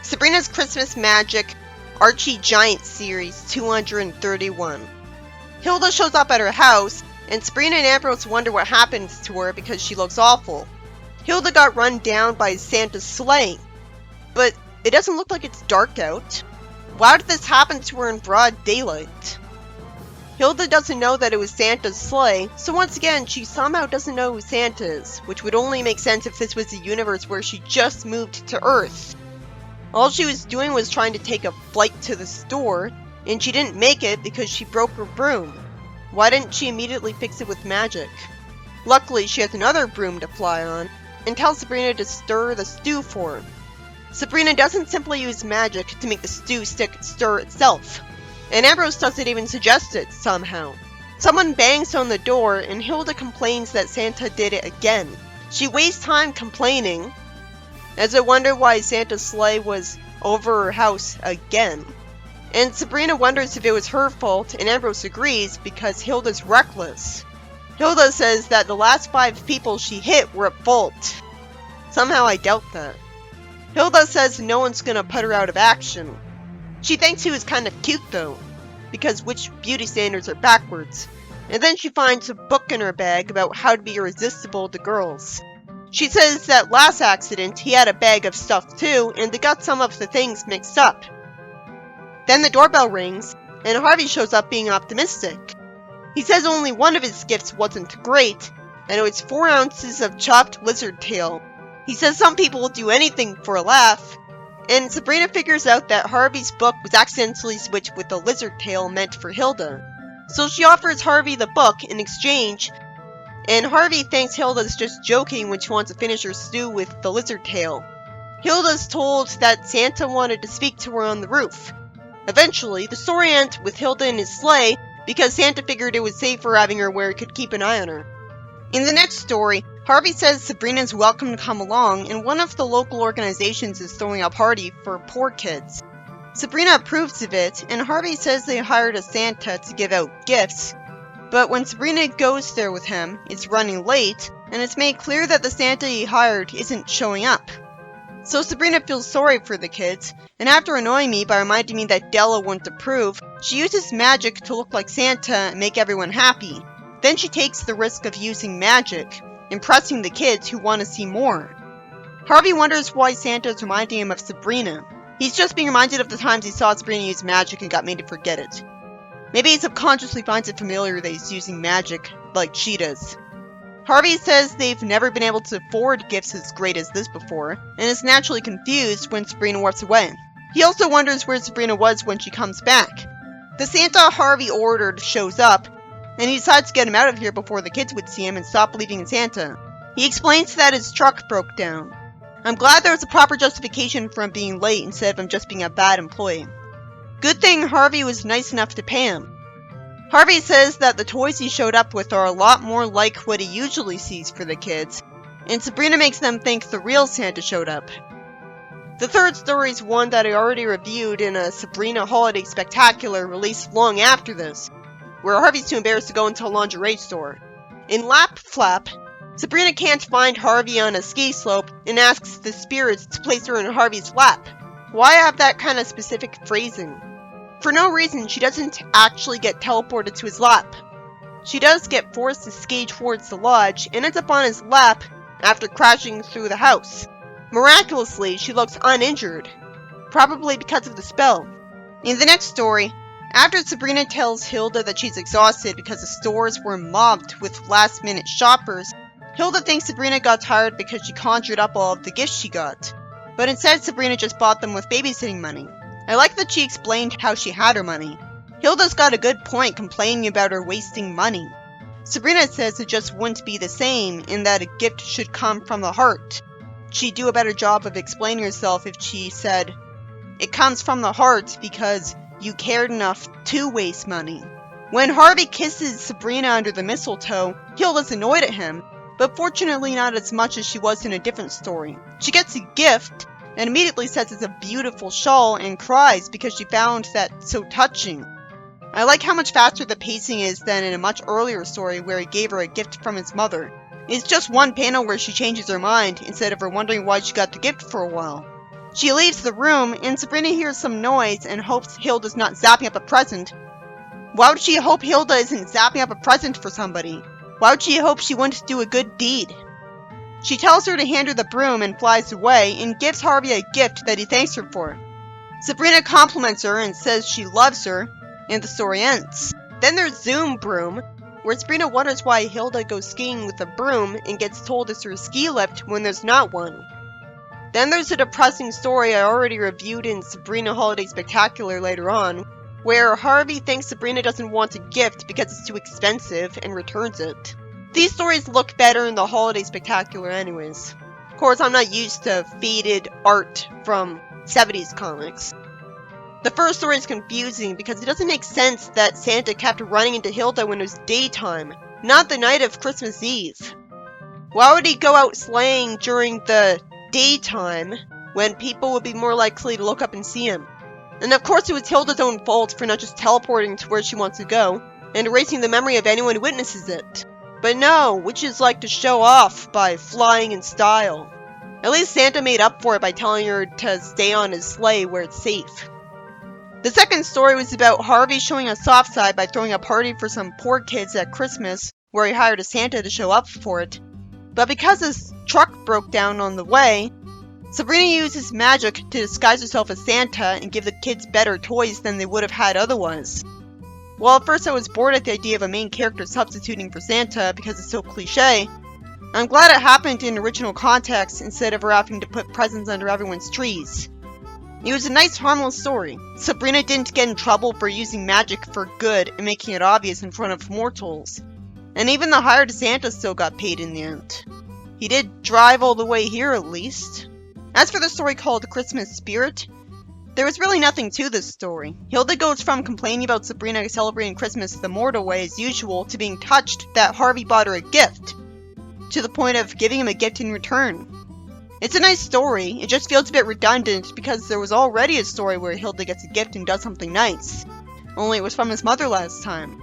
Sabrina's Christmas Magic Archie Giant Series 231. Hilda shows up at her house, and Sabrina and Ambrose wonder what happens to her because she looks awful. Hilda got run down by Santa's sleigh, but it doesn't look like it's dark out. Why did this happen to her in broad daylight? Hilda doesn't know that it was Santa's sleigh, so once again she somehow doesn't know who Santa is, which would only make sense if this was a universe where she just moved to Earth. All she was doing was trying to take a flight to the store, and she didn't make it because she broke her broom. Why didn't she immediately fix it with magic? Luckily, she has another broom to fly on, and tells Sabrina to stir the stew for her. Sabrina doesn't simply use magic to make the stew stir itself, and Ambrose doesn't even suggest it somehow. Someone bangs on the door, and Hilda complains that Santa did it again. She wastes time complaining, as I wonder why Santa's sleigh was over her house again. And Sabrina wonders if it was her fault, and Ambrose agrees because Hilda's reckless. Hilda says that the last 5 people she hit were at fault. Somehow I doubt that. Hilda says no one's gonna put her out of action. She thinks he was kind of cute though, because which beauty standards are backwards. And then she finds a book in her bag about how to be irresistible to girls. She says that last accident he had a bag of stuff too, and they got some of the things mixed up. Then the doorbell rings, and Harvey shows up being optimistic. He says only one of his gifts wasn't great, and it was 4 ounces of chopped lizard tail. He says some people will do anything for a laugh, and Sabrina figures out that Harvey's book was accidentally switched with the lizard tail meant for Hilda. So she offers Harvey the book in exchange, and Harvey thinks Hilda's just joking when she wants to finish her stew with the lizard tail. Hilda's told that Santa wanted to speak to her on the roof. Eventually, the story ends with Hilda in his sleigh because Santa figured it was safer having her where he could keep an eye on her. In the next story, Harvey says Sabrina's welcome to come along, and one of the local organizations is throwing a party for poor kids. Sabrina approves of it, and Harvey says they hired a Santa to give out gifts. But when Sabrina goes there with him, it's running late, and it's made clear that the Santa he hired isn't showing up. So Sabrina feels sorry for the kids, and after annoying me by reminding me that Della wouldn't approve, she uses magic to look like Santa and make everyone happy. Then she takes the risk of using magic, impressing the kids who want to see more. Harvey wonders why Santa is reminding him of Sabrina. He's just being reminded of the times he saw Sabrina use magic and got made to forget it. Maybe he subconsciously finds it familiar that he's using magic like she does. Harvey says they've never been able to afford gifts as great as this before, and is naturally confused when Sabrina walks away. He also wonders where Sabrina was when she comes back. The Santa Harvey ordered shows up, and he decides to get him out of here before the kids would see him and stop believing in Santa. He explains that his truck broke down. I'm glad there was a proper justification for him being late instead of him just being a bad employee. Good thing Harvey was nice enough to pay him. Harvey says that the toys he showed up with are a lot more like what he usually sees for the kids, and Sabrina makes them think the real Santa showed up. The third story is one that I already reviewed in a Sabrina Holiday Spectacular released long after this, where Harvey's too embarrassed to go into a lingerie store. In Lap Flap, Sabrina can't find Harvey on a ski slope and asks the spirits to place her in Harvey's lap. Why have that kind of specific phrasing? For no reason, she doesn't actually get teleported to his lap. She does get forced to ski towards the lodge and ends up on his lap after crashing through the house. Miraculously, she looks uninjured, probably because of the spell. In the next story, after Sabrina tells Hilda that she's exhausted because the stores were mobbed with last-minute shoppers, Hilda thinks Sabrina got tired because she conjured up all of the gifts she got. But instead, Sabrina just bought them with babysitting money. I like that she explained how she had her money. Hilda's got a good point complaining about her wasting money. Sabrina says it just wouldn't be the same, in that a gift should come from the heart. She'd do a better job of explaining herself if she said, "It comes from the heart because you cared enough to waste money." When Harvey kisses Sabrina under the mistletoe, Hilda's annoyed at him, but fortunately not as much as she was in a different story. She gets a gift, and immediately says it's a beautiful shawl and cries because she found that so touching. I like how much faster the pacing is than in a much earlier story where he gave her a gift from his mother. It's just one panel where she changes her mind instead of her wondering why she got the gift for a while. She leaves the room, and Sabrina hears some noise and hopes Hilda's not zapping up a present. Why would she hope Hilda isn't zapping up a present for somebody? Why would she hope she wouldn't do a good deed? She tells her to hand her the broom and flies away, and gives Harvey a gift that he thanks her for. Sabrina compliments her and says she loves her, and the story ends. Then there's Zoom Broom, where Sabrina wonders why Hilda goes skiing with a broom and gets told it's her ski lift when there's not one. Then there's a depressing story I already reviewed in Sabrina Holiday Spectacular later on, where Harvey thinks Sabrina doesn't want a gift because it's too expensive and returns it. These stories look better in the Holiday Spectacular anyways. Of course, I'm not used to faded art from 70s comics. The first story is confusing because it doesn't make sense that Santa kept running into Hilda when it was daytime, not the night of Christmas Eve. Why would he go out sleighing during the daytime when people would be more likely to look up and see him? And of course it was Hilda's own fault for not just teleporting to where she wants to go and erasing the memory of anyone who witnesses it. But no, witches like to show off by flying in style. At least Santa made up for it by telling her to stay on his sleigh where it's safe. The second story was about Harvey showing a soft side by throwing a party for some poor kids at Christmas, where he hired a Santa to show up for it. But because his truck broke down on the way, Sabrina uses magic to disguise herself as Santa and give the kids better toys than they would have had otherwise. Well, at first I was bored at the idea of a main character substituting for Santa because it's so cliche. I'm glad it happened in original context instead of her having to put presents under everyone's trees. It was a nice, harmless story. Sabrina didn't get in trouble for using magic for good and making it obvious in front of mortals. And even the hired Santa still got paid in the end. He did drive all the way here at least. As for the story called Christmas Spirit, there was really nothing to this story. Hilda goes from complaining about Sabrina celebrating Christmas the mortal way as usual to being touched that Harvey bought her a gift, to the point of giving him a gift in return. It's a nice story, it just feels a bit redundant because there was already a story where Hilda gets a gift and does something nice. Only it was from his mother last time.